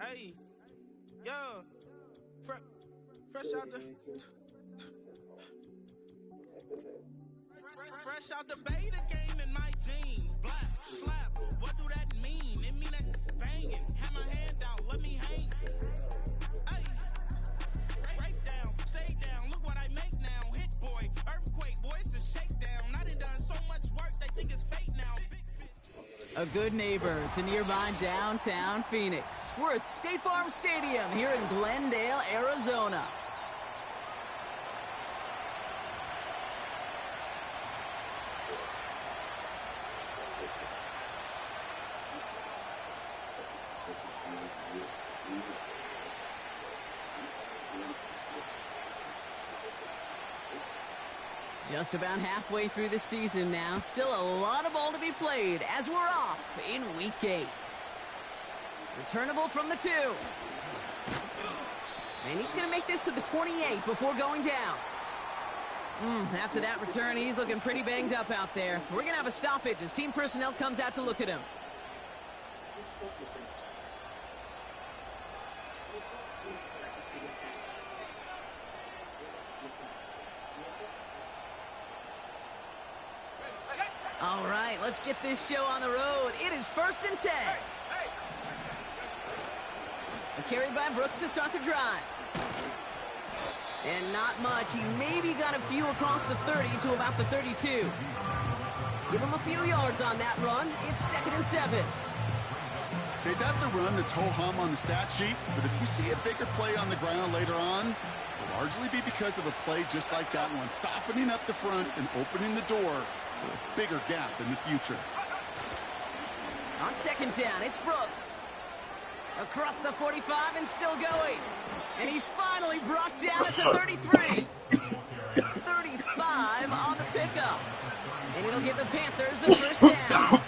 Hey, yo, fresh out the fresh out the beta game in my jeans. Black slap, what do that mean? It mean that banging. Have my hand out, let me hang. Hey, break down, stay down. Look what I make now. Hit boy, earthquake, boy, it's a shakedown. I done so much work, they think it's fake now. A good neighbor to nearby downtown Phoenix. We're at State Farm Stadium here in Glendale, Arizona. Just about halfway through the season now. Still a lot of ball to be played as we're off in Week 8. Returnable from the 2. And he's going to make this to the 28 before going down. After that return, he's looking pretty banged up out there. We're going to have a stoppage as team personnel comes out to look at him. All right, let's get this show on the road. It is 1st and 10. A carry by Brooks to start the drive. And not much. He maybe got a few across the 30 to about the 32. Give him a few yards on that run. It's 2nd and 7. Okay, that's a run that's ho-hum on the stat sheet, but if you see a bigger play on the ground later on, it'll largely be because of a play just like that one, softening up the front and opening the door for a bigger gap in the future. On 2nd down, it's Brooks. Across the 45 and still going. And he's finally brought down at the 33. 35 on the pickup. And it'll give the Panthers a first down.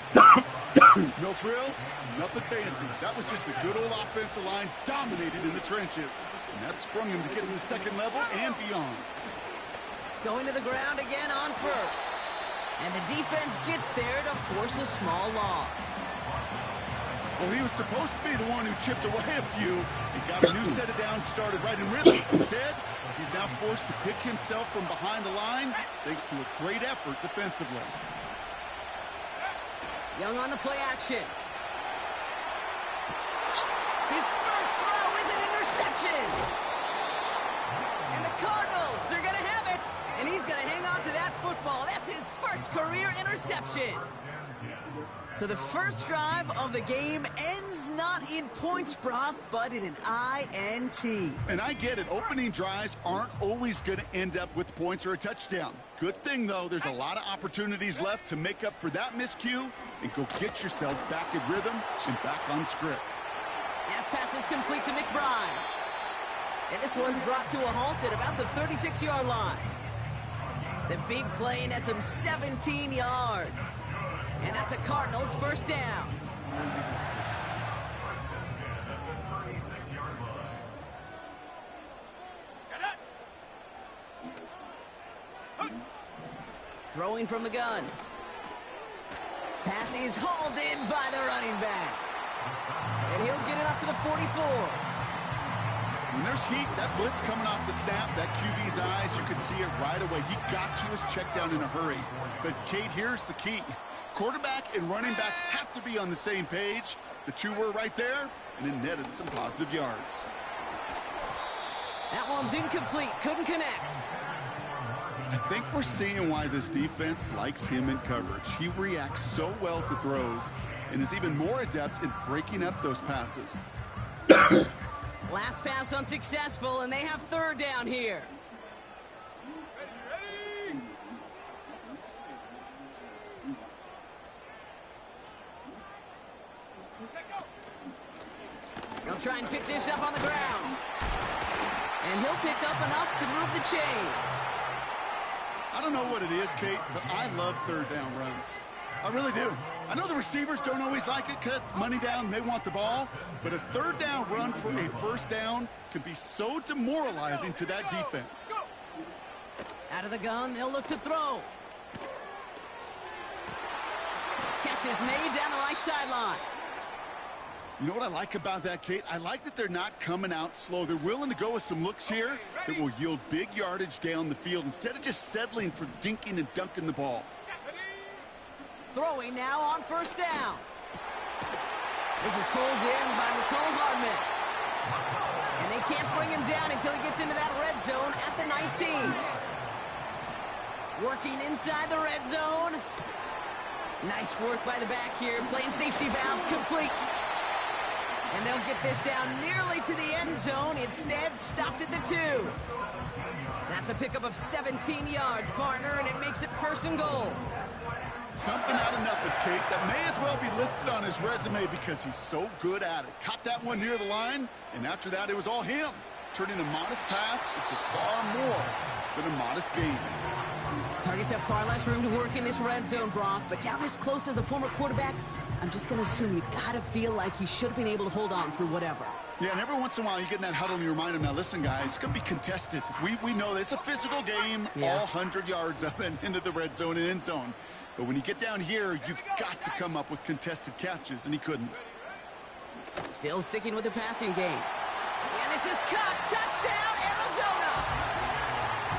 No frills, nothing fancy. That was just a good old offensive line dominated in the trenches. And that sprung him to get to the second level and beyond. Going to the ground again on first. And the defense gets there to force a small loss. Well, he was supposed to be the one who chipped away a few and got a new set of downs started right in rhythm. Instead, he's now forced to pick himself from behind the line thanks to a great effort defensively. Young on the play action. His first throw is an interception. And the Cardinals are going to have it. And he's going to hang on to that football. That's his first career interception. So the first drive of the game ends not in points, Brock, but in an INT. And I get it. Opening drives aren't always going to end up with points or a touchdown. Good thing, though, there's a lot of opportunities left to make up for that miscue and go get yourself back in rhythm and back on script. That pass is complete to McBride. And this one's brought to a halt at about the 36-yard line. The big play nets him 17 yards. And that's a Cardinals first down. Throwing from the gun. Pass is hauled in by the running back. And he'll get it up to the 44. When there's heat, that blitz coming off the snap, that QB's eyes, you could see it right away. He got to his check down in a hurry. But, Kate, here's the key. Quarterback and running back have to be on the same page. The two were right there, and it netted some positive yards. That one's incomplete. Couldn't connect. I think we're seeing why this defense likes him in coverage. He reacts so well to throws and is even more adept in breaking up those passes. Last pass unsuccessful, and they have 3rd down here. He'll try and pick this up on the ground. And he'll pick up enough to move the chains. I don't know what it is, Kate, but I love 3rd down runs. I really do. I know the receivers don't always like it because money down, they want the ball. But a 3rd down run for a first down can be so demoralizing to that defense. Out of the gun, they'll look to throw. Catch is made down the right sideline. You know what I like about that, Kate? I like that they're not coming out slow. They're willing to go with some looks here that will yield big yardage down the field instead of just settling for dinking and dunking the ball. Throwing now on first down. This is pulled in by McCole Hardman. And they can't bring him down until he gets into that red zone at the 19. Working inside the red zone. Nice work by the back here. Playing safety valve complete. And they'll get this down nearly to the end zone. Instead, stopped at the 2. That's a pickup of 17 yards, partner, and it makes it 1st and goal. Something out of nothing, Kate, that may as well be listed on his resume because he's so good at it. Caught that one near the line, and after that, it was all him. Turning a modest pass into far more than a modest gain. Targets have far less room to work in this red zone, Brock, but down this close as a former quarterback, I'm just going to assume you got to feel like he should have been able to hold on through whatever. Yeah, and every once in a while you get in that huddle and you remind him, now listen, guys, it's going to be contested. We know this. It's a physical game, all 100 yards up and into the red zone and end zone. But when you get down here, you've got to come up with contested catches, and he couldn't. Still sticking with the passing game. And this is caught. Touchdown, Arizona!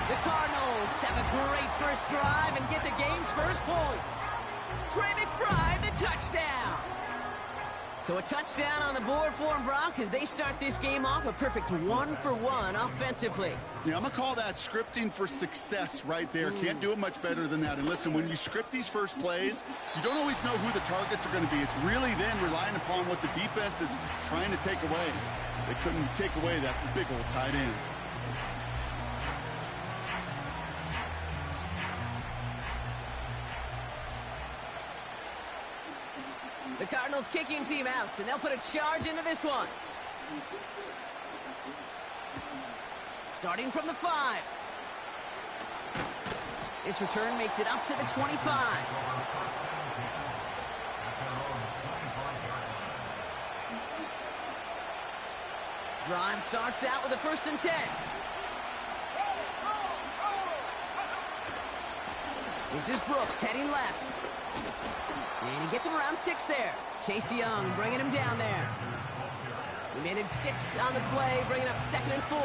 The Cardinals have a great first drive and get the game's first points. Trey McBride, the touchdown. So a touchdown on the board for him, Brock, as they start this game off a perfect 1-for-1 offensively. Yeah, I'm going to call that scripting for success right there. Can't do it much better than that. And listen, when you script these first plays, you don't always know who the targets are going to be. It's really then relying upon what the defense is trying to take away. They couldn't take away that big old tight end. The Cardinals kicking team out, and they'll put a charge into this one. Starting from the 5. This return makes it up to the 25. Drive starts out with a 1st and 10. This is Brooks heading left. And he gets him around 6 there. Chase Young bringing him down there. He managed 6 on the play, bringing up 2nd and 4.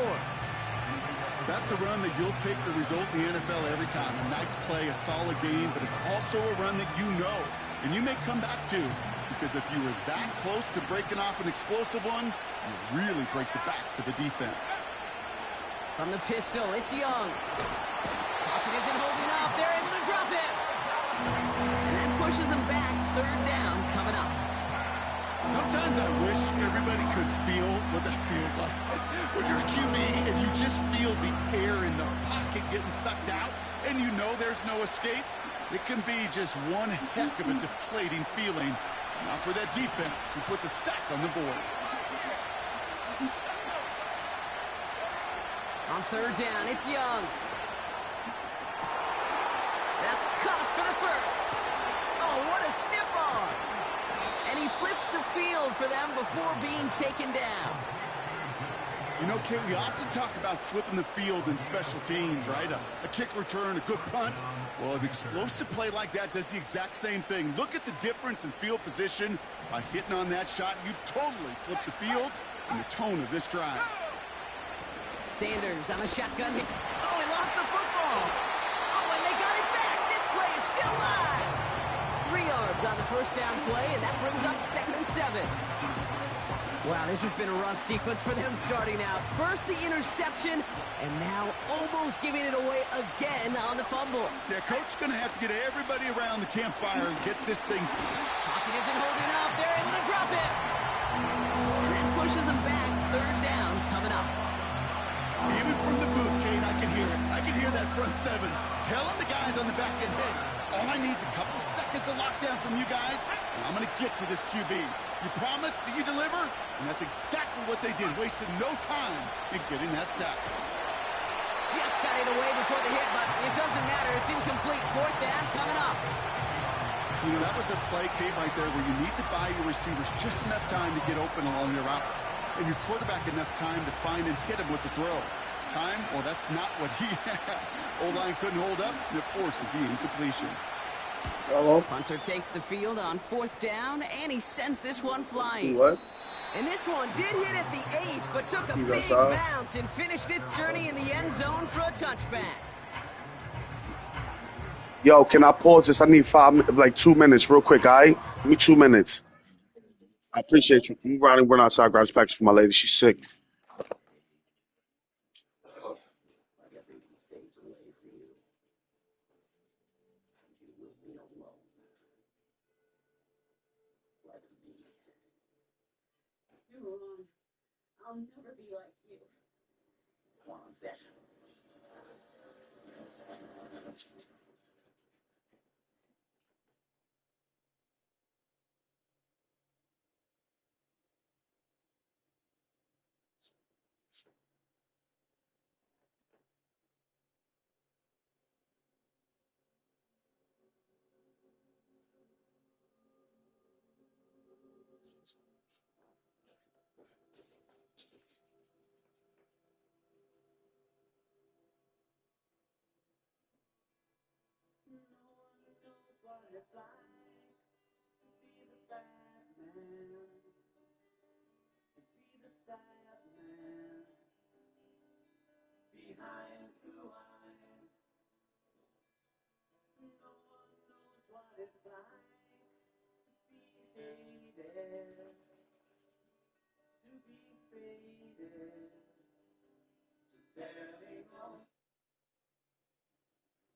That's a run that you'll take the result in the NFL every time. A nice play, a solid game, but it's also a run that you know, and you may come back to, because if you were that close to breaking off an explosive one, you really break the backs of the defense. From the pistol, it's Young. Pocket isn't holding up. They're able to drop him. And that pushes him back. 3rd down coming up. Sometimes I wish everybody could feel what that feels like. When you're a QB and you just feel the air in the pocket getting sucked out and you know there's no escape, it can be just one heck of a deflating feeling. Now for that defense who puts a sack on the board. On 3rd down, it's Young. That's caught for the 1st. Oh, what a stiff arm. And he flips the field for them before being taken down. You know, Kate, we often talk about flipping the field in special teams, right? A kick return, a good punt. Well, an explosive play like that does the exact same thing. Look at the difference in field position. By hitting on that shot, you've totally flipped the field and the tone of this drive. Sanders on the shotgun hit. Oh, he lost the football. Oh, and they got it back. This play is still live. 3 yards on the 1st down play, and that brings up 2nd and 7. Wow, this has been a rough sequence for them starting out. First the interception, and now almost giving it away again on the fumble. Yeah, Coach's going to have to get everybody around the campfire and get this thing. Pocket isn't holding up. They're able to drop it. And that pushes them back. 3rd down coming up. Even from the booth, Kate, I can hear it. I can hear that front 7 telling the guys on the back end, hey, all I need is a couple seconds of lockdown from you guys, and I'm going to get to this QB. You promise that you deliver? And that's exactly what they did. Wasted no time in getting that sack. Just got it away before the hit, but it doesn't matter. It's incomplete. 4th down coming up. You know, that was a play, Kate, right there where you need to buy your receivers just enough time to get open along their routes. And your quarterback enough time to find and hit him with the throw. Time? Well, that's not what he had. O-line couldn't hold up, and it forces the incompletion. Hello? Punter takes the field on 4th down, and he sends this one flying. What? And this one did hit at the 8, but took a He's big outside. bounce and finished its journey in the end zone for a touchback. Yo, can I pause this? I need 2 minutes real quick, all right? Give me 2 minutes. I appreciate you. You run outside, grab this package for my lady. She's sick. I'll never be like you.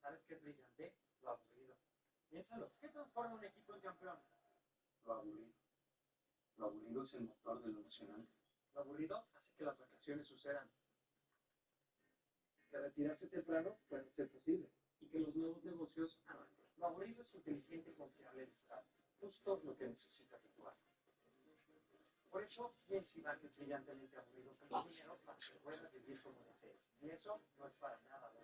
¿Sabes qué es brillante? Lo aburrido. Piénsalo. ¿Qué transforma un equipo en campeón? Lo aburrido. Lo aburrido es el motor de lo emocionante. Lo aburrido hace que las vacaciones sucedan. Que retirarse temprano puede ser posible. Y que los nuevos negocios arranquen. Lo aburrido es inteligente y confiable el estado. Justo lo que necesitas de tu alma. Por eso, pienso que es brillantemente aburrido con el dinero para que puedas vivir como desees. Y eso no es para nada aburrido.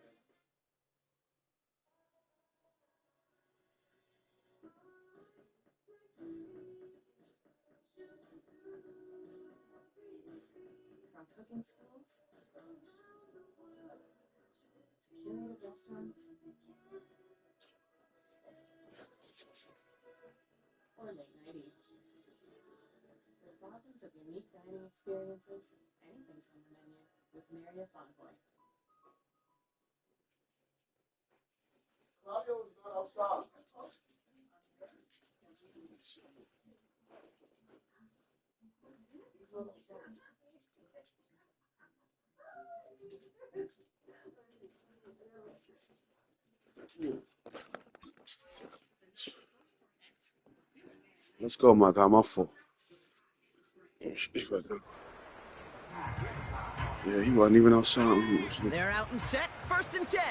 From cooking schools to curated restaurants or late night eats. For thousands of unique dining experiences, anything's on the menu with Marriott Bonvoy. Claudio is not outside. Let's go, my guy. My fault. Yeah, he wasn't even outside. They're out and set, 1st and 10.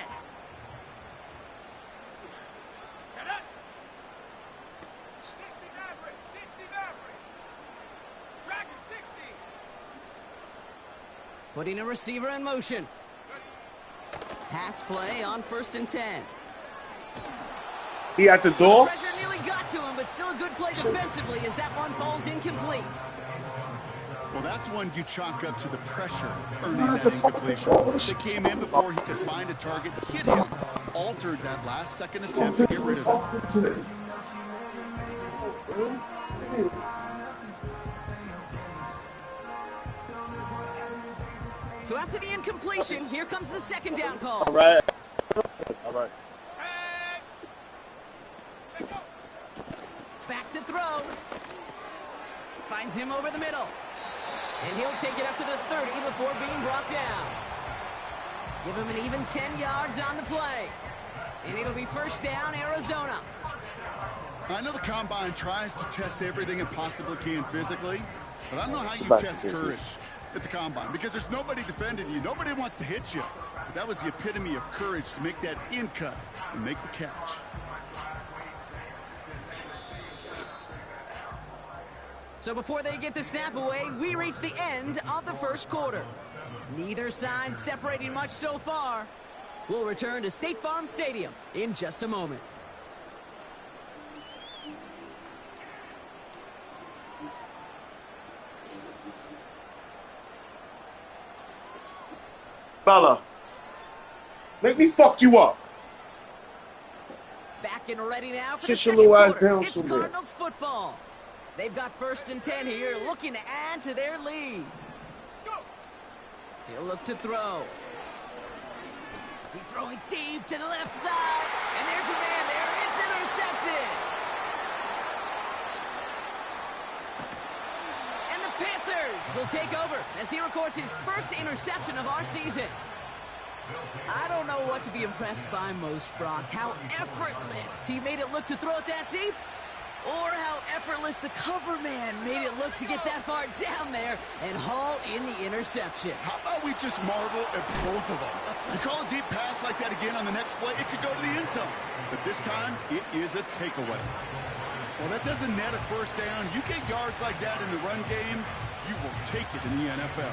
Putting a receiver in motion. Pass play on 1st and 10. He at the door? The pressure nearly got to him, but still a good play defensively as that one falls incomplete. Well, that's one you chalk up to the pressure earning that incompletion. They came in before he could find a target, hit him, altered that last-second attempt to get rid of it. So after the incompletion, here comes the 2nd down call. All right. All right. Back to throw. Finds him over the middle. And he'll take it up to the 30 before being brought down. Give him an even 10 yards on the play. And it'll be 1st down, Arizona. I know the Combine tries to test everything it possibly can physically, but I don't know how you test courage at the Combine, because there's nobody defending you. Nobody wants to hit you. But that was the epitome of courage to make that in cut and make the catch. So before they get the snap away, we reach the end of the 1st quarter. Neither side separating much so far. We'll return to State Farm Stadium in just a moment. Bella, make me fuck you up. Back getting ready now for the Sit your second little ass quarter. down It's somewhere. Cardinals football. They've got 1st and 10 here, looking to add to their lead. He'll look to throw. He's throwing deep to the left side. And there's your man there. It's intercepted. And the Panthers will take over as he records his first interception of our season. I don't know what to be impressed by most, Brock. How effortless he made it look to throw it that deep, or how effortless the cover man made it look to get that far down there and haul in the interception. How about we just marvel at both of them? You call a deep pass like that again on the next play, it could go to the end zone. But this time, it is a takeaway. Well, that doesn't net a first down. You get yards like that in the run game, you will take it in the NFL.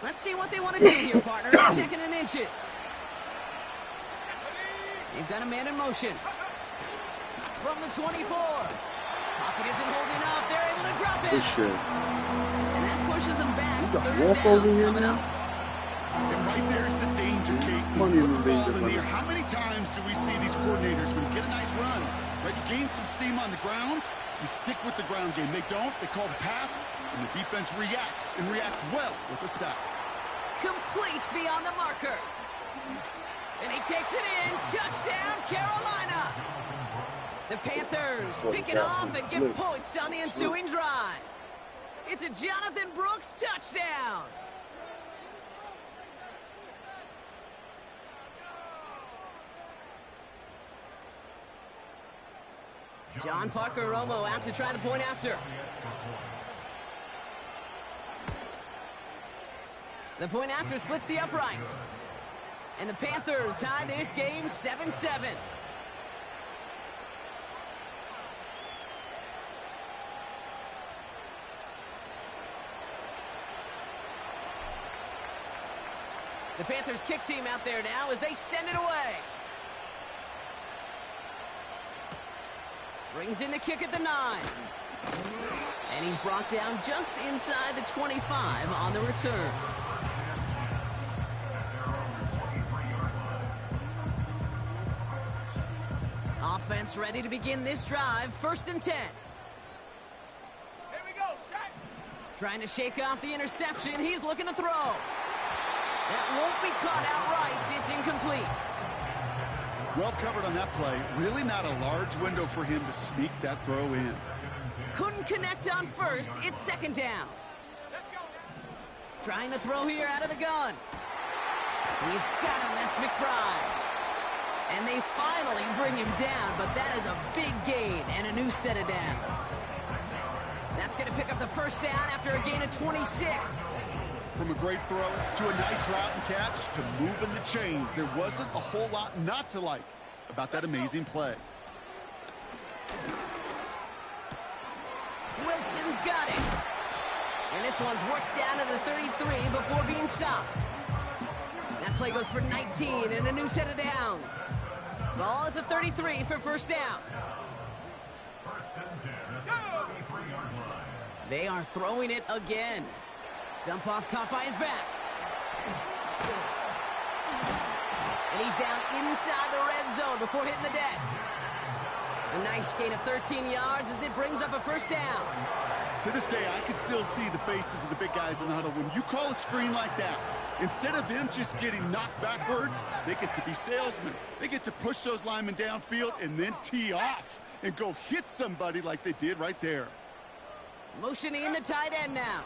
Let's see what they want to do here, partner. 2nd and inches. They've got a man in motion. From the 24. Pocket isn't holding up. They're able to drop it. Good shit. And that pushes them back. You got 3rd walk down over here coming now? up. And right there's the danger case. Money Put in the the ball danger in the air. zone. How many times do we see these coordinators, when you get a nice run, right, you gain some steam on the ground, you stick with the ground game. They don't. They call the pass, and the defense reacts, and reacts well with a sack. Complete beyond the marker. And he takes it in. Touchdown, Carolina. The Panthers pick it off and get points on the ensuing drive. It's a Jonathan Brooks touchdown. John Parker Romo out to try the point after. The point after splits the uprights. And the Panthers tie this game 7-7. The Panthers kick team out there now as they send it away. Brings in the kick at the 9. And he's brought down just inside the 25 on the return. Offense ready to begin this drive. 1st and 10. Here we go, shot. Trying to shake off the interception. He's looking to throw. That won't be caught outright. It's incomplete. Well covered on that play. Really not a large window for him to sneak that throw in. Couldn't connect on 1st. It's 2nd down. Let's go. Trying to throw here out of the gun. He's got him. That's McBride. And they finally bring him down, but that is a big gain and a new set of downs. That's going to pick up the 1st down after a gain of 26. From a great throw to a nice route and catch to moving the chains, there wasn't a whole lot not to like about that amazing play. Wilson's got it. And this one's worked down to the 33 before being stopped. That play goes for 19 and a new set of downs. Ball at the 33 for 1st down. They are throwing it again. Dump off caught by his back. And he's down inside the red zone before hitting the deck. A nice gain of 13 yards as it brings up a 1st down. To this day, I can still see the faces of the big guys in the huddle. When you call a screen like that, instead of them just getting knocked backwards, they get to be salesmen. They get to push those linemen downfield and then tee off and go hit somebody like they did right there. Motioning in the tight end now.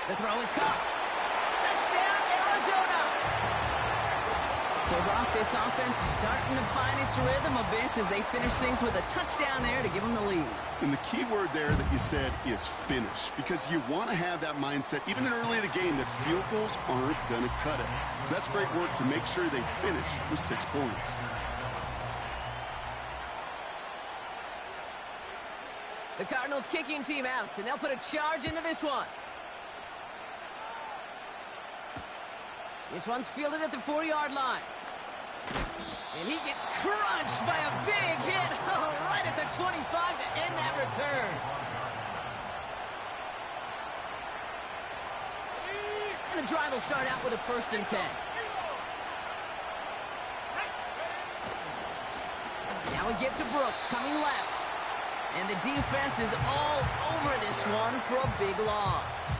The throw is caught. Touchdown, Arizona! So, Brock, this offense starting to find its rhythm a bit as they finish things with a touchdown there to give them the lead. And the key word there that you said is finish, because you want to have that mindset, even early in the game, that field goals aren't going to cut it. So that's great work to make sure they finish with 6 points. The Cardinals kicking team out, and they'll put a charge into this one. This one's fielded at the 4-yard line. And he gets crunched by a big hit right at the 25 to end that return. And the drive will start out with a 1st and 10. Now we get to Brooks coming left. And the defense is all over this one for a big loss.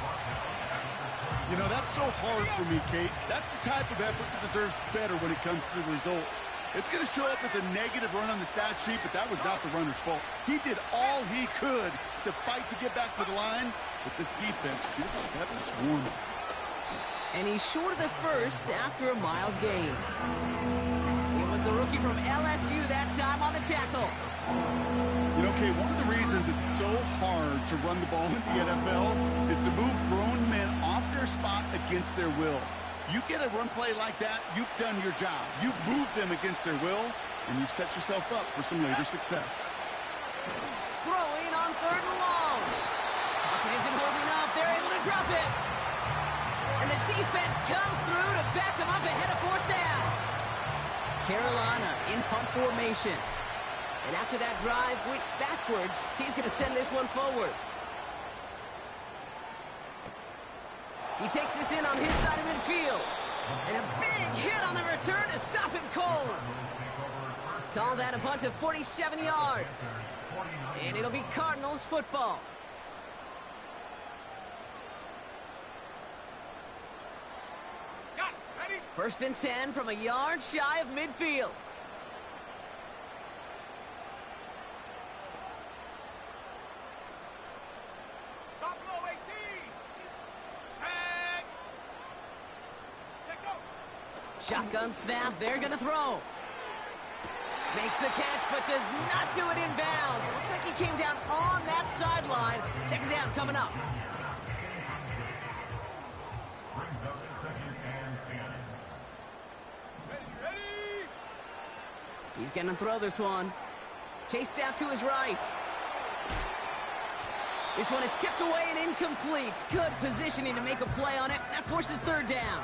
You know, that's so hard for me, Kate. That's the type of effort that deserves better when it comes to the results. It's going to show up as a negative run on the stat sheet, but that was not the runner's fault. He did all he could to fight to get back to the line, but this defense just kept swarming. And he's short of the 1st after a mild gain. It was the rookie from LSU that time on the tackle. You know, Kate, one of the reasons it's so hard to run the ball in the NFL is to move grown men off their spot against their will. You get a run play like that, you've done your job. You've moved them against their will, and you've set yourself up for some later success. Throwing on 3rd and long. Pocket isn't holding up. They're able to drop it. And the defense comes through to back them up ahead of 4th down. Carolina in punt formation. And after that drive went backwards, he's going to send this one forward. He takes this in on his side of midfield. And a big hit on the return to stop him cold. Call that a punt of 47 yards. And it'll be Cardinals football. First and 10 from a yard shy of midfield. Shotgun snap, they're gonna throw. Makes the catch, but does not do it in bounds. Looks like he came down on that sideline. 2nd down coming up. He's gonna throw this one. Chased out to his right. This one is tipped away and incomplete. Good positioning to make a play on it. That forces 3rd down.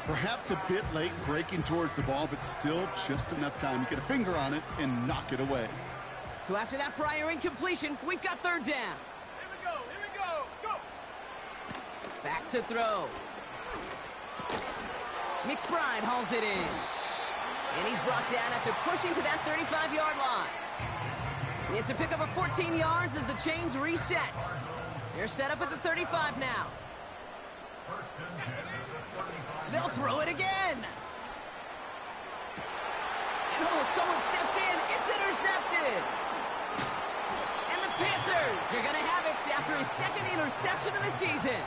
Perhaps a bit late breaking towards the ball, but still just enough time to get a finger on it and knock it away. So after that prior incompletion, we've got 3rd down. Here we go, go! Back to throw. McBride hauls it in. And he's brought down after pushing to that 35-yard line. It's a pickup of 14 yards as the chains reset. They're set up at the 35 now. They'll throw it again. And someone stepped in. It's intercepted. And the Panthers are going to have it after his 2nd interception of the season.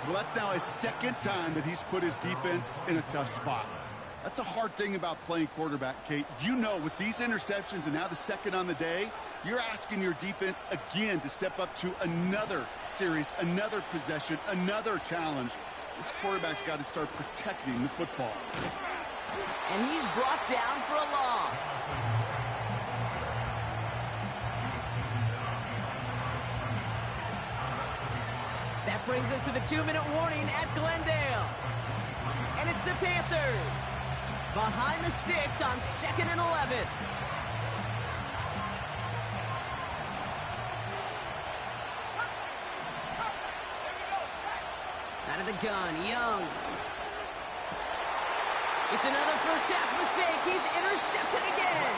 Well, that's now his 2nd time that he's put his defense in a tough spot. That's a hard thing about playing quarterback, Kate. You know, with these interceptions and now the 2nd on the day, you're asking your defense again to step up to another series, another possession, another challenge. This quarterback's got to start protecting the football. And he's brought down for a loss. That brings us to the 2-minute warning at Glendale. And it's the Panthers behind the sticks on 2nd and 11. Out of the gun, Young. It's another first-half mistake. He's intercepted again.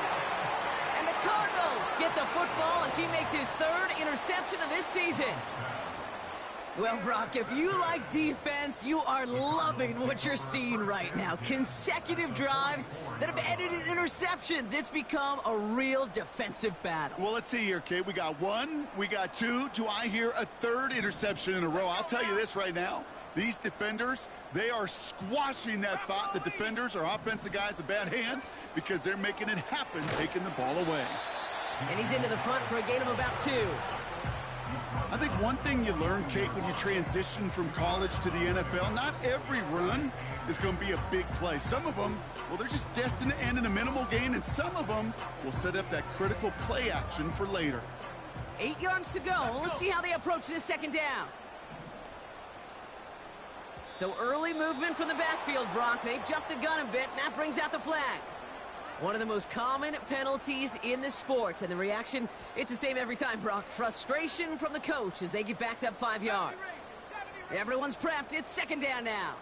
And the Cardinals get the football as he makes his 3rd interception of this season. Well, Brock, if you like defense, you are loving what you're seeing right now. Consecutive drives that have ended in interceptions. It's become a real defensive battle. Well, let's see here, Kate. We got 1, we got 2. Do I hear a 3rd interception in a row? I'll tell you this right now. These defenders, they are squashing that thought that defenders are offensive guys with bad hands because they're making it happen, taking the ball away. And he's into the front for a gain of about 2. I think one thing you learn, Kate, when you transition from college to the NFL, not every run is going to be a big play. Some of them, well, they're just destined to end in a minimal gain, and some of them will set up that critical play action for later. 8 yards to go. Let's see how they approach this 2nd down. So early movement from the backfield, Brock. They jumped the gun a bit, and that brings out the flag. One of the most common penalties in the sport, and the reaction, it's the same every time, Brock. Frustration from the coach as they get backed up 5 yards. Everyone's prepped. It's second down now.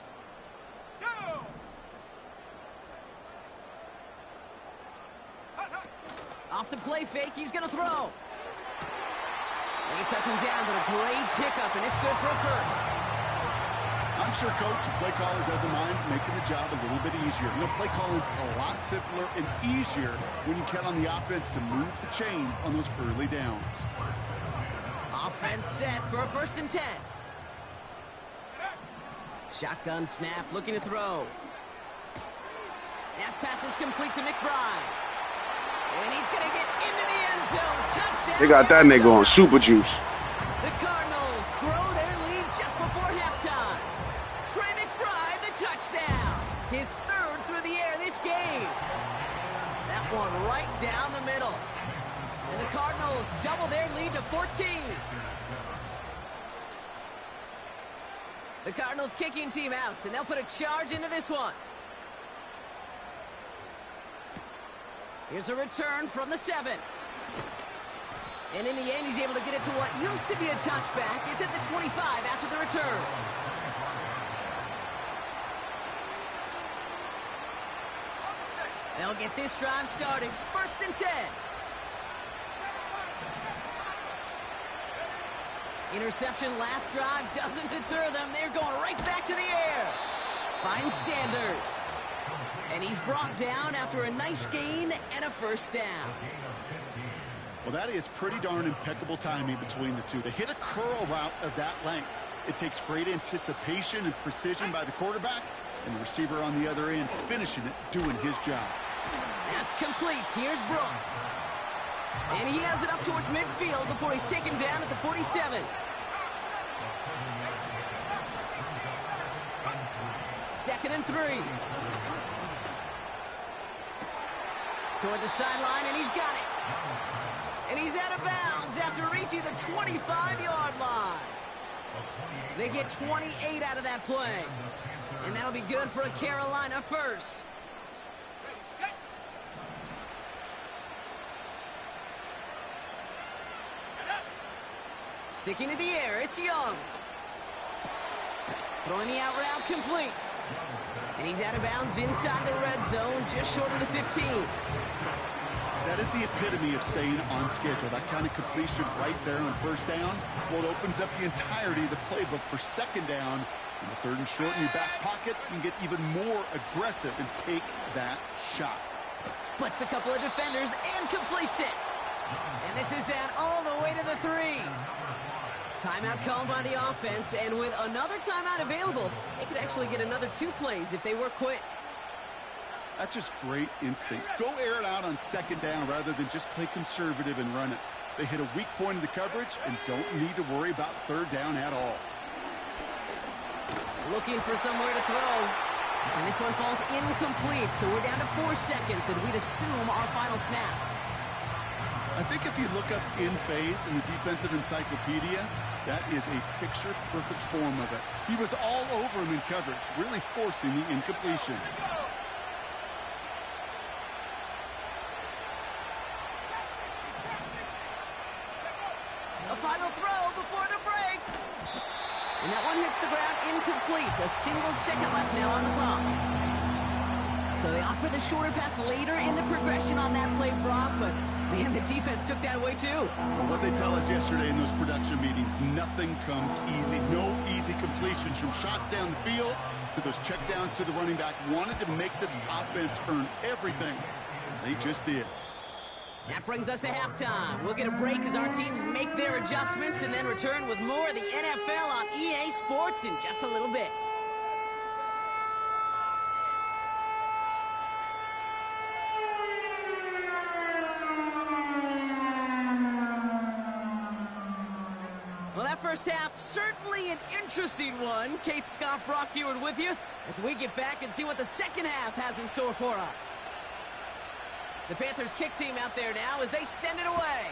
Off the play fake, he's going to throw. They touch him down, but a great pickup, and it's good for a first. I'm sure coach, the play caller doesn't mind making the job a little bit easier. You know, play calling's a lot simpler and easier when you count on the offense to move the chains on those early downs. Offense set for a 1st and 10. Shotgun snap, looking to throw. That pass is complete to McBride. And he's going to get into the end zone. Touchdown. They got that nigga on super juice. The Cardinals grow their lead just before halftime. Trey McBride, the touchdown. His 3rd through the air this game. That one right down the middle. And the Cardinals double their lead to 14. The Cardinals kicking team out, and they'll put a charge into this one. Here's a return from the 7. And in the end, he's able to get it to what used to be a touchback. It's at the 25 after the return. They'll get this drive started. 1st and 10. Interception last drive doesn't deter them. They're going right back to the air. Finds Sanders. And he's brought down after a nice gain and a 1st down. Well, that is pretty darn impeccable timing between the two. They hit a curl route of that length. It takes great anticipation and precision by the quarterback, and the receiver on the other end finishing it, doing his job. That's complete. Here's Brooks. And he has it up towards midfield before he's taken down at the 47. Second and 3. Toward the sideline, and he's got it. And he's out of bounds after reaching the 25-yard line. They get 28 out of that play. And that'll be good for a Carolina first. Sticking to the air, it's Young. Throwing the out route complete. And he's out of bounds inside the red zone, just short of the 15. That is the epitome of staying on schedule. That kind of completion right there on 1st down. Well, it opens up the entirety of the playbook for 2nd down. In the 3rd and short in your back pocket, you can get even more aggressive and take that shot. Splits a couple of defenders and completes it. And this is down all the way to the 3. Timeout called by the offense, and with another timeout available, they could actually get another 2 plays if they work quick. That's just great instincts. Go air it out on 2nd down rather than just play conservative and run it. They hit a weak point in the coverage and don't need to worry about 3rd down at all. Looking for somewhere to throw. And this one falls incomplete, so we're down to 4 seconds, and we'd assume our final snap. I think if you look up in phase in the defensive encyclopedia, that is a picture-perfect form of it. He was all over him in coverage, really forcing the incompletion. A final throw before the break. And that one hits the ground incomplete. A single second left now on the clock. So they opt for the shorter pass later in the progression on that play, Brock, but man, the defense took that away too. Well, what they tell us yesterday in those production meetings, nothing comes easy. No easy completions from shots down the field to those checkdowns to the running back. Wanted to make this offense earn everything. They just did. That brings us to halftime. We'll get a break as our teams make their adjustments and then return with more of the NFL on EA Sports in just a little bit. Well, that first half, certainly an interesting one. Kate, Scott, Brock Heward with you as we get back and see what the second half has in store for us. The Panthers kick team out there now as they send it away.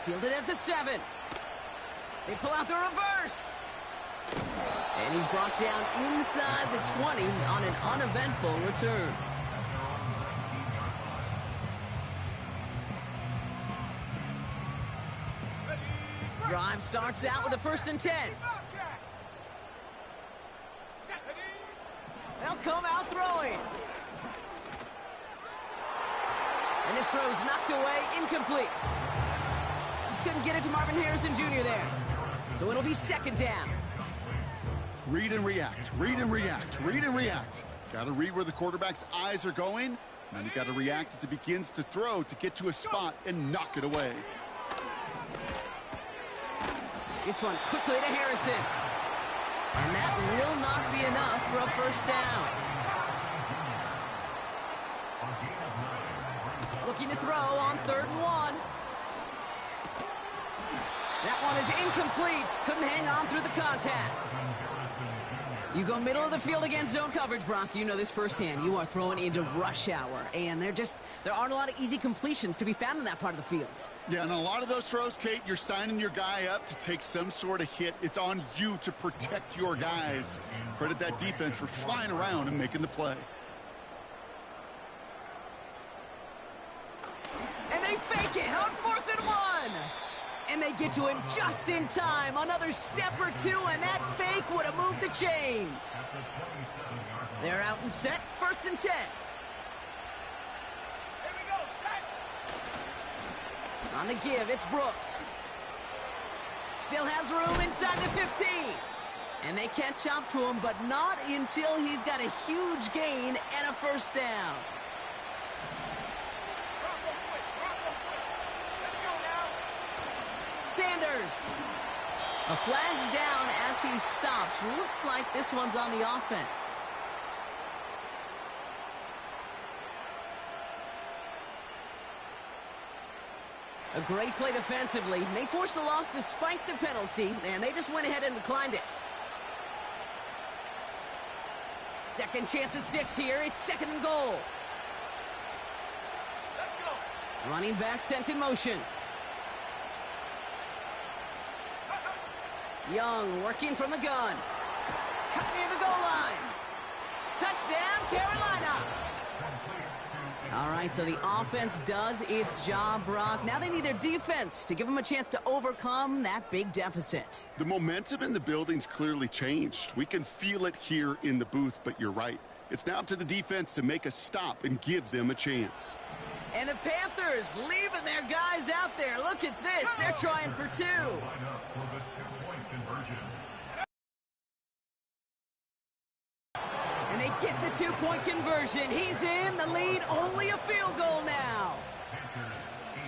Fielded at the 7. They pull out the reverse. And he's brought down inside the 20 on an uneventful return. Drive starts out with a 1st and 10. They'll come out throwing. And this throw's knocked away, incomplete. Just couldn't get it to Marvin Harrison Jr. there. So it'll be 2nd down. Read and react, read and react, read and react. Got to read where the quarterback's eyes are going. And you got to react as he begins to throw to get to a spot and knock it away. This one quickly to Harrison. And that will not be enough for a 1st down. Looking to throw on 3rd and 1. That one is incomplete. Couldn't hang on through the contact. You go middle of the field against zone coverage, Brock. You know this firsthand. You are throwing into rush hour. And there aren't a lot of easy completions to be found in that part of the field. Yeah, and a lot of those throws, Kate, you're signing your guy up to take some sort of hit. It's on you to protect your guys. Credit that defense for flying around and making the play. And they fake it on 4th and 1. And they get to him just in time. Another step or two, and that fake would have moved the chains. They're out and set. 1st and 10. On the give, it's Brooks. Still has room inside the 15. And they catch up to him, but not until he's got a huge gain and a 1st down. Sanders. A flag's down as he stops. Looks like this one's on the offense. A great play defensively. They forced a loss despite the penalty, and they just went ahead and declined it. 2nd chance at 6 here. It's 2nd and goal. Let's go. Running back sent in motion. Young working from the gun. Cut near the goal line. Touchdown, Carolina. All right, so the offense does its job, Brock. Now they need their defense to give them a chance to overcome that big deficit. The momentum in the building's clearly changed. We can feel it here in the booth, but you're right. It's now up to the defense to make a stop and give them a chance. And the Panthers leaving their guys out there. Look at this. They're trying for 2. And they get the 2-point conversion. He's in the lead. Only a field goal now.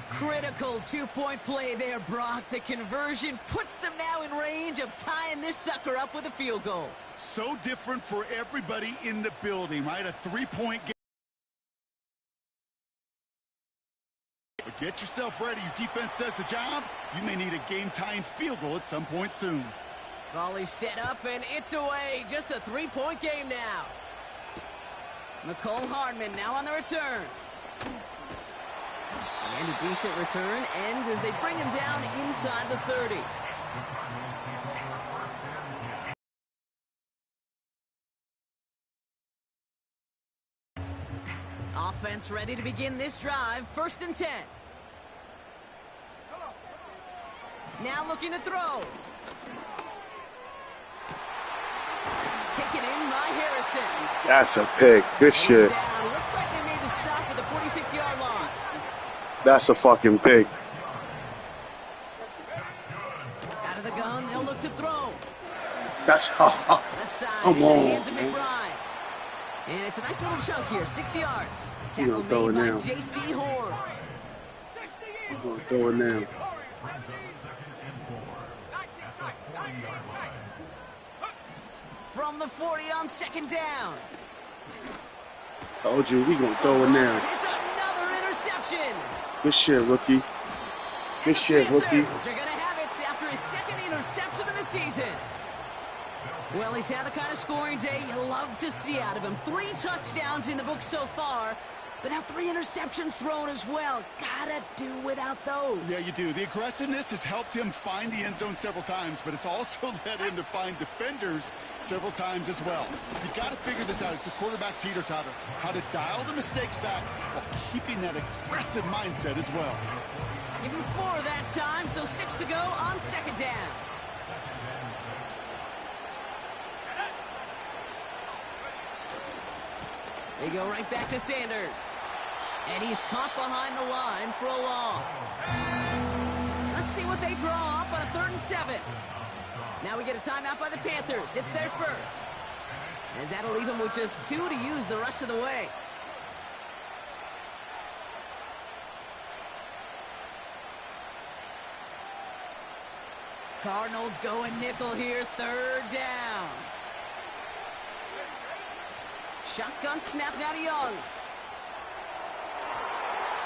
Critical 2-point play there, Brock. The conversion puts them now in range of tying this sucker up with a field goal. So different for everybody in the building, right? A 3-point game. But get yourself ready. Your defense does the job. You may need a game-tying field goal at some point soon. Volley set up, and it's away. Just a 3-point game now. McCole Hardman now on the return. And a decent return ends as they bring him down inside the 30. Offense ready to begin this drive. 1st and 10. Now looking to throw. Taken in by Harrison. That's a pick. Good shit. Looks like they made the stop at the 46-yard line. That's a fucking pick. Out of the gun, they'll look to throw. That's Left side, come into the on, hands of man. McBride. And it's a nice little chunk here, 6 yards. You Tackle gonna throw made it by now. J.C. Horn. I'm gonna throw it now. From the 40 on 2nd down. Told you, we gonna throw it now. It's another interception. Good shit, rookie. Good shit, rookie. Panthers are going to have it after his 2nd interception of the season. Well, he's had the kind of scoring day you love to see out of him. 3 touchdowns in the book so far. But now 3 interceptions thrown as well. Gotta do without those. Yeah, you do. The aggressiveness has helped him find the end zone several times, but it's also led him to find defenders several times as well. You got to figure this out. It's a quarterback teeter-totter. How to dial the mistakes back while keeping that aggressive mindset as well. Give him 4 that time, so 6 to go on second down. They go right back to Sanders. And he's caught behind the line for a loss. Let's see what they draw up on a 3rd and 7. Now we get a timeout by the Panthers. It's their first. As that'll leave them with just 2 to use the rest of the way. Cardinals going nickel here, 3rd down. Shotgun snap now to Young.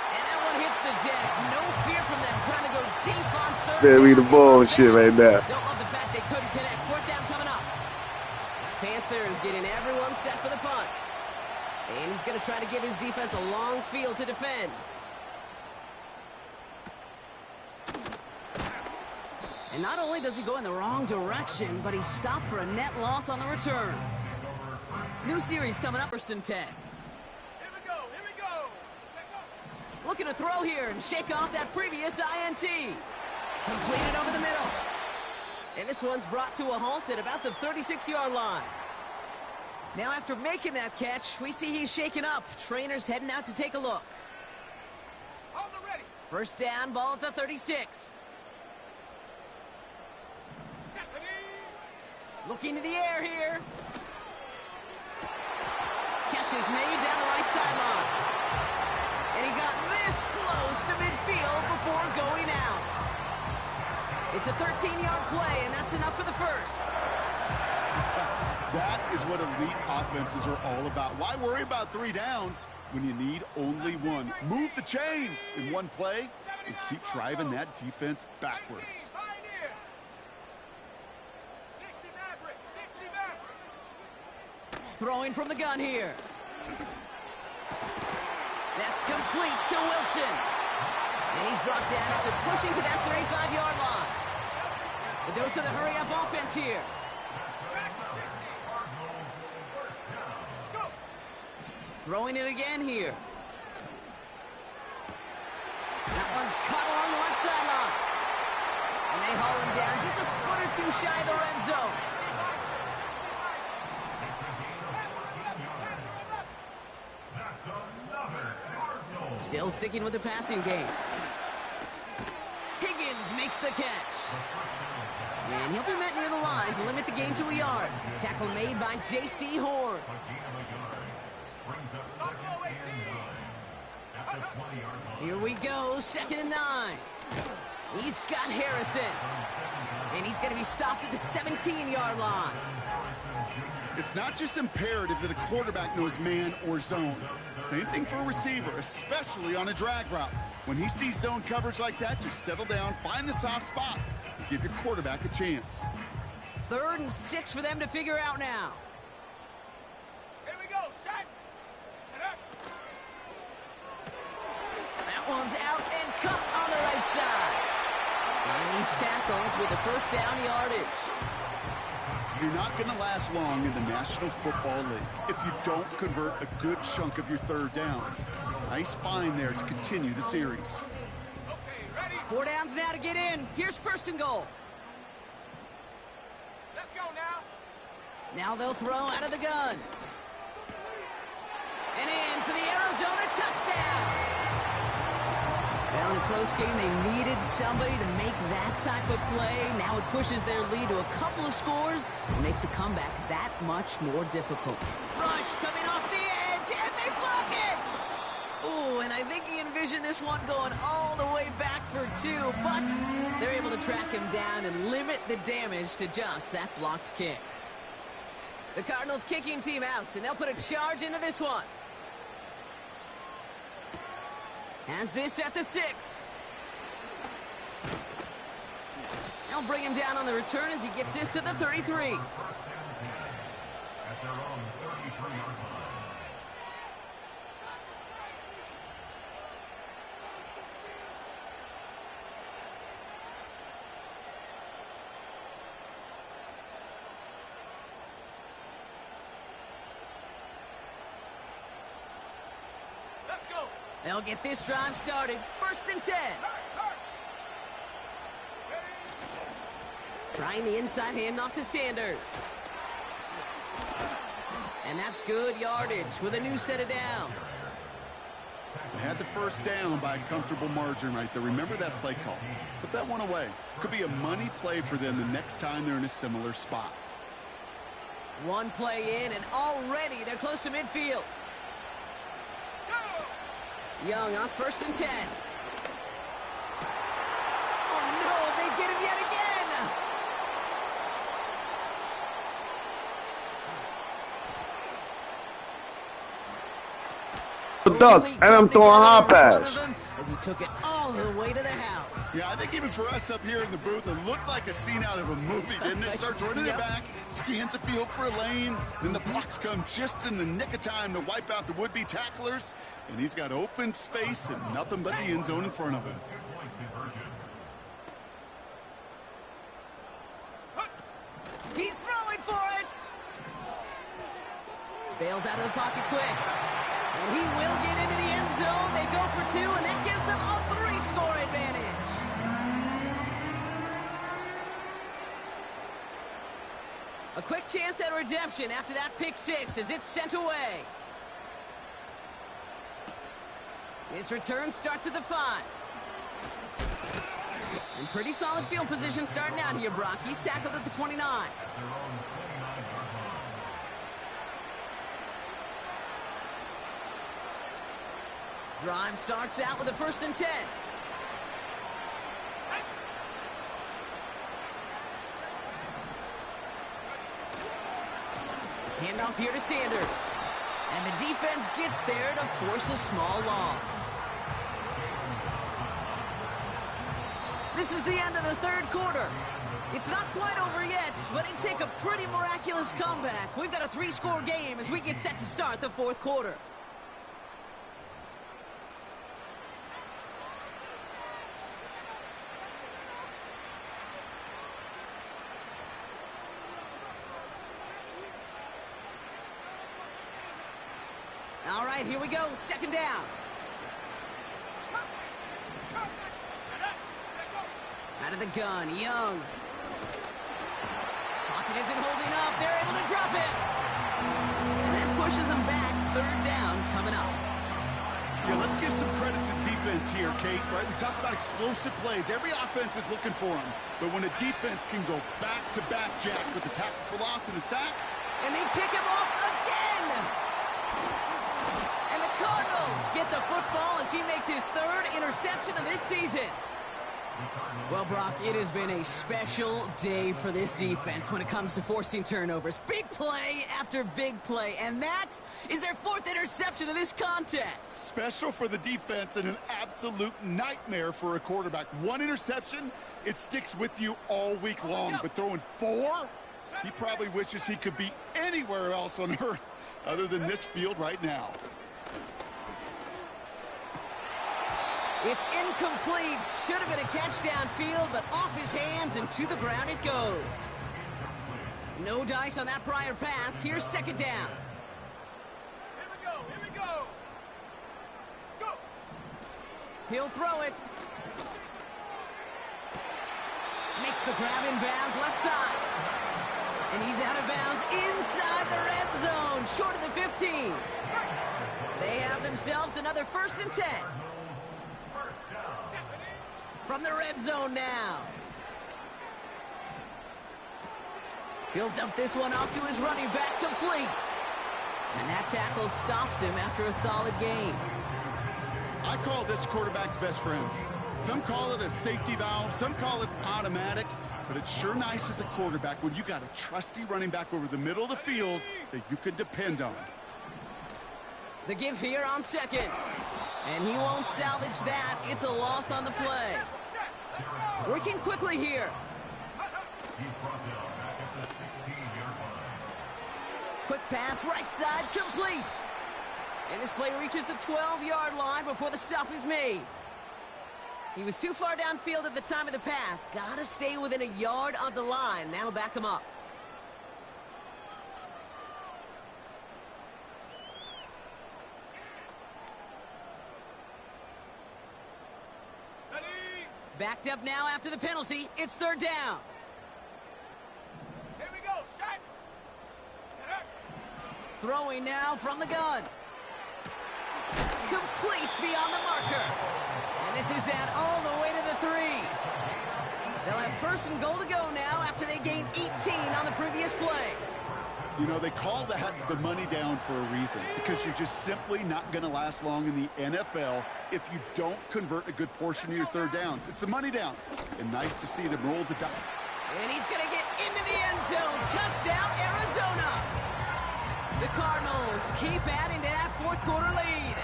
And that one hits the deck. No fear from them trying to go deep on 3rd Very down. the bullshit right there. Don't love the fact they couldn't connect. 4th down coming up. Panthers getting everyone set for the punt. And he's going to try to give his defense a long field to defend. And not only does he go in the wrong direction, but he's stopped for a net loss on the return. New series coming up, 1st and 10. Here we go. Looking to throw here and shake off that previous INT. Completed over the middle. And this one's brought to a halt at about the 36-yard line. Now after making that catch, we see he's shaken up. Trainer's heading out to take a look. Hold it ready. 1st down, ball at the 36. Looking to the air here. Catch is made down the right sideline. And he got this close to midfield before going out. It's a 13-yard play, and that's enough for the first. That is what elite offenses are all about. Why worry about 3 downs when you need only 1? Move the chains in one play and keep driving that defense backwards. Throwing from the gun here. That's complete to Wilson. And he's brought down after pushing to that 35-yard line. The dose of the hurry-up offense here. Throwing it again here. That one's caught along the left sideline. And they haul him down just a foot or 2 shy of the red zone. Still sticking with the passing game. Higgins makes the catch. And he'll be met near the line to limit the gain to a yard. Tackle made by J.C. Horn. Here we go, 2nd and 9. He's got Harrison. And he's going to be stopped at the 17-yard line. It's not just imperative that a quarterback knows man or zone. Same thing for a receiver, especially on a drag route. When he sees zone coverage like that, just settle down, find the soft spot, and give your quarterback a chance. 3rd and 6 for them to figure out now. Here we go, set. That one's out and cut on the right side. And he's tackled with the 1st down yardage. You're not going to last long in the National Football League if you don't convert a good chunk of your 3rd downs. Nice find there to continue the series. Okay, ready? 4 downs now to get in. Here's 1st and goal. Let's go now. Now they'll throw out of the gun. And in for the Arizona touchdown. Now in a close game, they needed somebody to make that type of play. Now it pushes their lead to a couple of scores and makes a comeback that much more difficult. Rush coming off the edge, and they block it! Ooh, and I think he envisioned this one going all the way back for 2, but they're able to track him down and limit the damage to just that blocked kick. The Cardinals kicking team out, and they'll put a charge into this one. Has this at the 6. They'll bring him down on the return as he gets this to the 33. They'll get this drive started. 1st and 10. Trying the inside handoff to Sanders. And that's good yardage with a new set of downs. They had the first down by a comfortable margin right there. Remember that play call. Put that one away. Could be a money play for them the next time they're in a similar spot. One play in, and already they're close to midfield. Young on 1st and 10. Oh, no, they get him yet again. Duck, and I'm throwing high pass. As he took it all the way to the house. Yeah, I think even for us up here in the booth, it looked like a scene out of a movie, didn't it? Starts running it back, scans the field for a lane, then the blocks come just in the nick of time to wipe out the would-be tacklers, and he's got open space and nothing but the end zone in front of him. He's throwing for it. Bails out of the pocket quick. And he will get into the end zone. They go for 2, and that gives them a 3-score advantage. A quick chance at redemption after that pick 6 as it's sent away. His return starts at the 5. And pretty solid field position starting out here, Brock. He's tackled at the 29. Drive starts out with a 1st and 10. Handoff here to Sanders. And the defense gets there to force a small loss. This is the end of the 3rd quarter. It's not quite over yet, but it take a pretty miraculous comeback. We've got a 3-score game as we get set to start the 4th quarter. All right, here we go. 2nd down. Out of the gun, Young. Pocket isn't holding up. They're able to drop it. And that pushes them back. 3rd down coming up. Yeah, let's give some credit to the defense here, Kate, right? We talk about explosive plays. Every offense is looking for them. But when a defense can go back-to-back, Jack, with the tackle for loss and a sack. And they pick him off again. And the Cardinals get the football as he makes his 3rd interception of this season. Well, Brock, it has been a special day for this defense when it comes to forcing turnovers. Big play after big play, and that is their 4th interception of this contest. Special for the defense and an absolute nightmare for a quarterback. 1 interception, it sticks with you all week long, but throwing 4, he probably wishes he could be anywhere else on earth other than this field right now. It's incomplete. Should have been a catch downfield, but off his hands and to the ground it goes. No dice on that prior pass. Here's 2nd down. Here we go. Go. He'll throw it. Makes the grab in bounds left side. And he's out of bounds inside the red zone, short of the 15. They have themselves another 1st and 10. From the red zone now. He'll dump this one off to his running back, complete. And that tackle stops him after a solid gain. I call this quarterback's best friend. Some call it a safety valve, some call it automatic, but it's sure nice as a quarterback when you got a trusty running back over the middle of the field that you can depend on. The give here on 2nd. And he won't salvage that. It's a loss on the play. Working quickly here. Quick pass, right side, complete. And this play reaches the 12-yard line before the stop is made. He was too far downfield at the time of the pass. Gotta stay within a yard of the line. That'll back him up. Backed up now after the penalty. It's third down. Here we go, shot. Throwing now from the gun. Complete beyond the marker. And this is down all the way to the 3. They'll have first and goal to go now after they gained 18 on the previous play. You know, they call that the money down for a reason, because you're just simply not going to last long in the NFL if you don't convert a good portion of your third downs. It's the money down. And nice to see them roll the dice. And he's going to get into the end zone. Touchdown, Arizona. The Cardinals keep adding to that fourth quarter lead.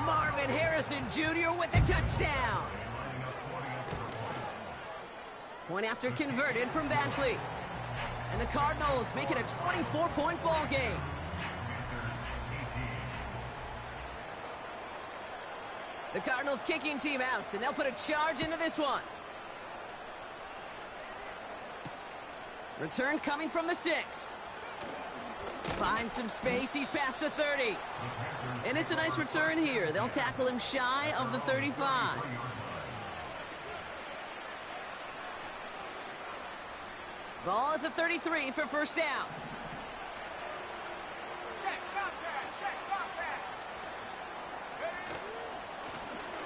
Marvin Harrison Jr. with the touchdown. Point after converted from Batchley. And the Cardinals make it a 24-point ball game. The Cardinals kicking team out, and they'll put a charge into this one. Return coming from the 6. Finds some space. He's past the 30. And it's a nice return here. They'll tackle him shy of the 35. Ball at the 33 for first down. Check, drop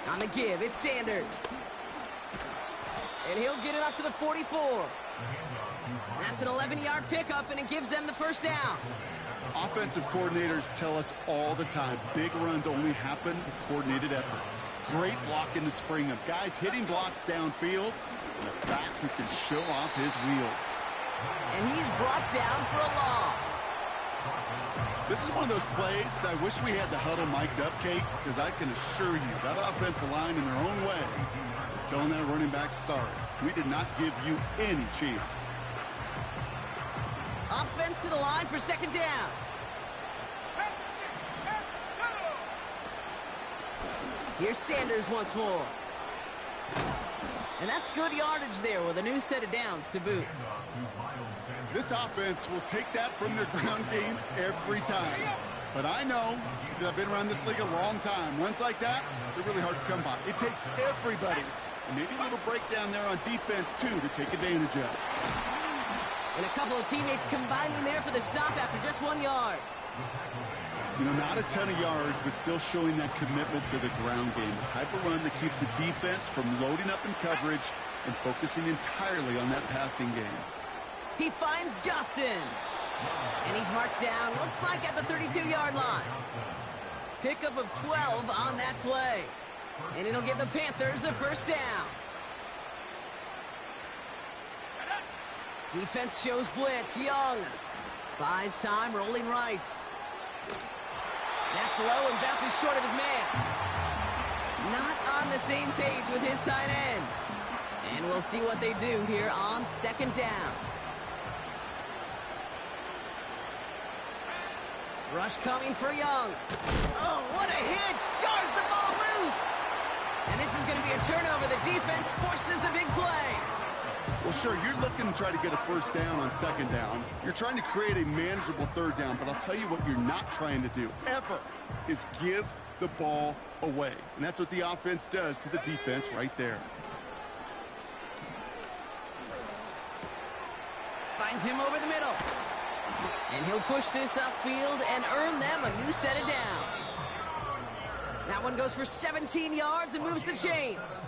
that. On the give, it's Sanders. And he'll get it up to the 44. That's an 11-yard pickup, and it gives them the first down. Offensive coordinators tell us all the time, big runs only happen with coordinated efforts. Great blocking to spring them. Guys hitting blocks downfield, and a back who can show off his wheels. And he's brought down for a loss. This is one of those plays that I wish we had the huddle mic'd up, Kate, because I can assure you that offensive line in their own way is telling that running back, sorry, we did not give you any chance. Offense to the line for second down. Here's Sanders once more. And that's good yardage there with a new set of downs to boot. This offense will take that from their ground game every time. But I know, because I've been around this league a long time, runs like that, they're really hard to come by. It takes everybody. And maybe a little breakdown there on defense, too, to take advantage of. And a couple of teammates combining there for the stop after just 1 yard. You know, not a ton of yards, but still showing that commitment to the ground game. The type of run that keeps the defense from loading up in coverage and focusing entirely on that passing game. He finds Johnson. And he's marked down, looks like at the 32-yard line. Pickup of 12 on that play. And it'll give the Panthers a first down. Defense shows blitz. Young buys time, rolling right. That's low and bounces short of his man. Not on the same page with his tight end. And we'll see what they do here on second down. Rush coming for Young. Oh, what a hit! Jars the ball loose! And this is going to be a turnover. The defense forces the big play. Well, sure, you're looking to try to get a first down on second down. You're trying to create a manageable third down, but I'll tell you what you're not trying to do, ever, is give the ball away. And that's what the offense does to the defense right there. Finds him over the middle. And he'll push this upfield and earn them a new set of downs. That one goes for 17 yards and moves the chains.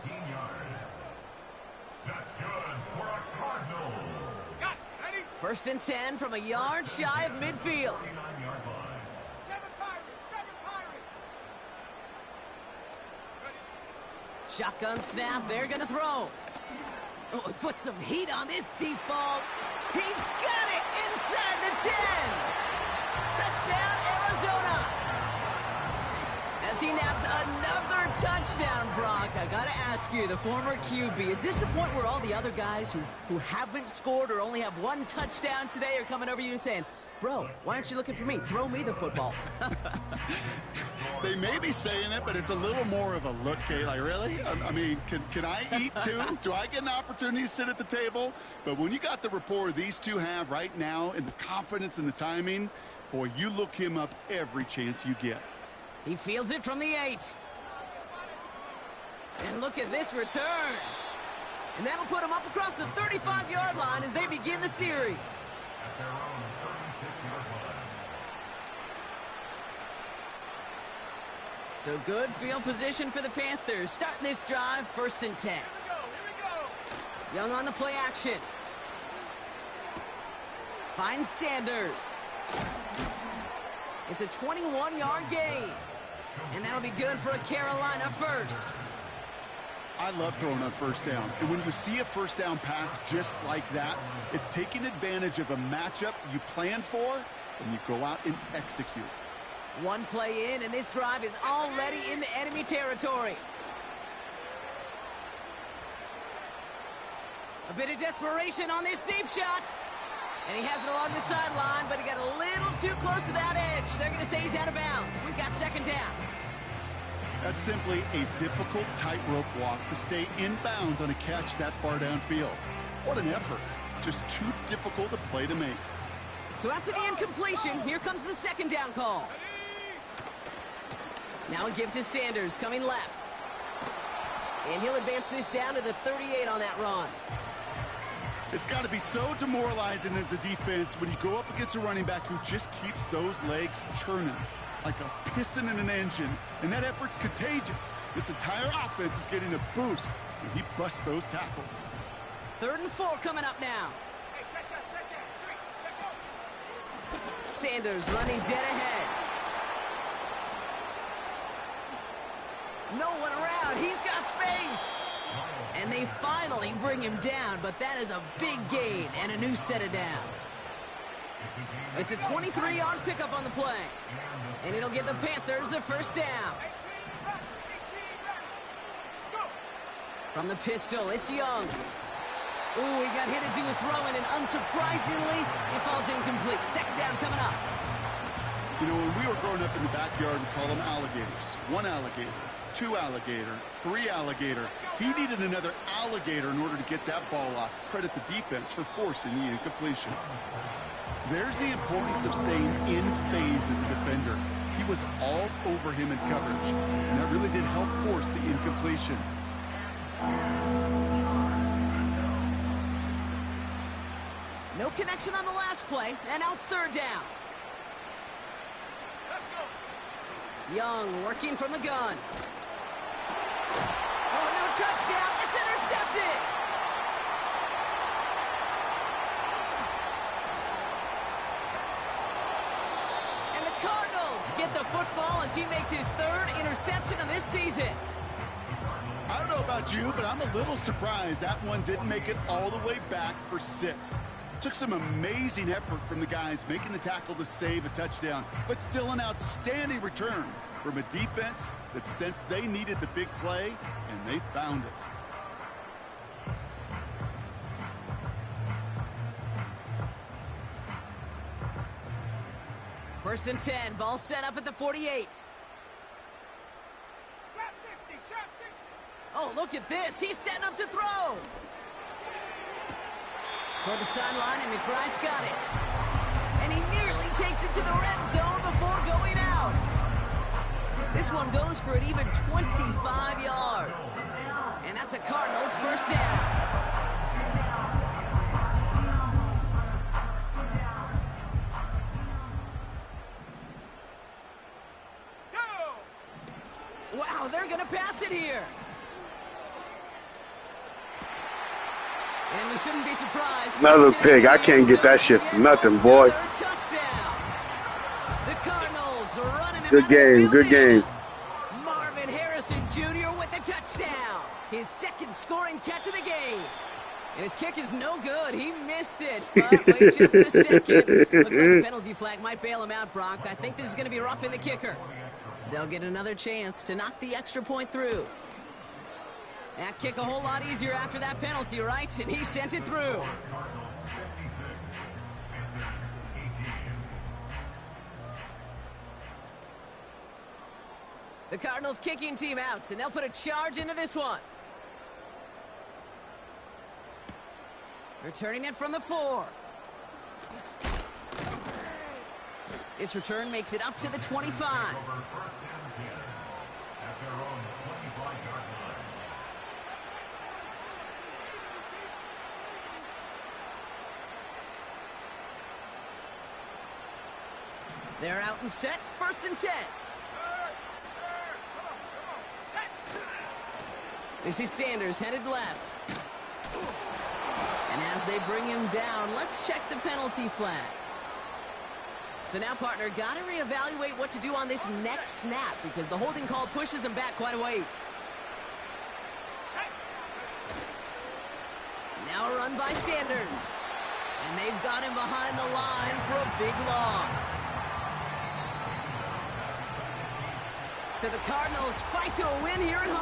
First and 10 from a yard shy of midfield. Shotgun snap, they're going to throw. Oh, he put some heat on this deep ball. He's got it inside the 10. Touchdown, Arizona. As he naps another touchdown, Brock, I got to ask you, the former QB, is this the point where all the other guys who haven't scored or only have one touchdown today are coming over you and saying, bro, why aren't you looking for me? Throw me the football. They may be saying it, but it's a little more of a look, Kay. Like, really? I mean, can I eat too? Do I get an opportunity to sit at the table? But when you got the rapport these two have right now and the confidence and the timing, boy, you look him up every chance you get. He fields it from the 8. And look at this return. And that'll put them up across the 35-yard line as they begin the series. So good field position for the Panthers. Starting this drive, 1st and 10. Young on the play action. Finds Sanders. It's a 21-yard gain. And that'll be good for a Carolina first. I love throwing on 1st down. And when you see a 1st down pass just like that, it's taking advantage of a matchup you plan for, and you go out and execute. One play in, and this drive is already into enemy territory. A bit of desperation on this deep shot. And he has it along the sideline, but he got a little too close to that edge. They're going to say he's out of bounds. We've got 2nd down. That's simply a difficult tightrope walk to stay in bounds on a catch that far downfield. What an effort. Just too difficult a play to make. So after the incompletion, here comes the 2nd down call. Now a give to Sanders, coming left. And he'll advance this down to the 38 on that run. It's got to be so demoralizing as a defense when you go up against a running back who just keeps those legs churning like a piston in an engine, and that effort's contagious. This entire offense is getting a boost when he busts those tackles. 3rd and 4 coming up now. Sanders running dead ahead. No one around. He's got space. And they finally bring him down, but that is a big gain and a new set of downs. It's a 23-yard pickup on the play. And it'll give the Panthers a 1st down. From the pistol, it's Young. Ooh, he got hit as he was throwing, and unsurprisingly, he falls incomplete. 2nd down coming up. You know, when we were growing up in the backyard, we call them alligators. 1 alligator, 2 alligator, 3 alligator. He needed another alligator in order to get that ball off. Credit the defense for forcing the incompletion. There's the importance of staying in phase as a defender. He was all over him in coverage, and that really did help force the incompletion. No connection on the last play, and now it's 3rd down. Young working from the gun. Oh, no touchdown. It's intercepted. And the Cardinals get the football as he makes his 3rd interception of this season. I don't know about you, but I'm a little surprised that one didn't make it all the way back for 6. Took some amazing effort from the guys making the tackle to save a touchdown, but still an outstanding return from a defense that sensed they needed the big play, and they found it. First and 10, ball set up at the 48. Oh, look at this. He's setting up to throw. Toward the sideline, and McBride's got it. And he nearly takes it to the red zone before going out. This one goes for an even 25 yards. And that's a Cardinals 1st down. Wow, they're going to pass it here. And we shouldn't be surprised. Another pick. I can't get that shit for nothing, boy. Touchdown. The Cardinals are running them Good game, good game. Marvin Harrison Jr. with the touchdown. His 2nd scoring catch of the game. And his kick is no good. He missed it. But wait just a second. Looks like the penalty flag might bail him out, Brock. I think this is going to be roughing the kicker. They'll get another chance to knock the extra point through. That kick a whole lot easier after that penalty, right? And he sent it through. The Cardinals kicking team out, and they'll put a charge into this one. Returning it from the 4. This return makes it up to the 25. They're out and set, 1st and 10. This is Sanders headed left. And as they bring him down, let's check the penalty flag. So now, partner, got to reevaluate what to do on this next snap because the holding call pushes him back quite a ways. Now a run by Sanders. And they've got him behind the line for a big loss. So the Cardinals fight to a win here at home.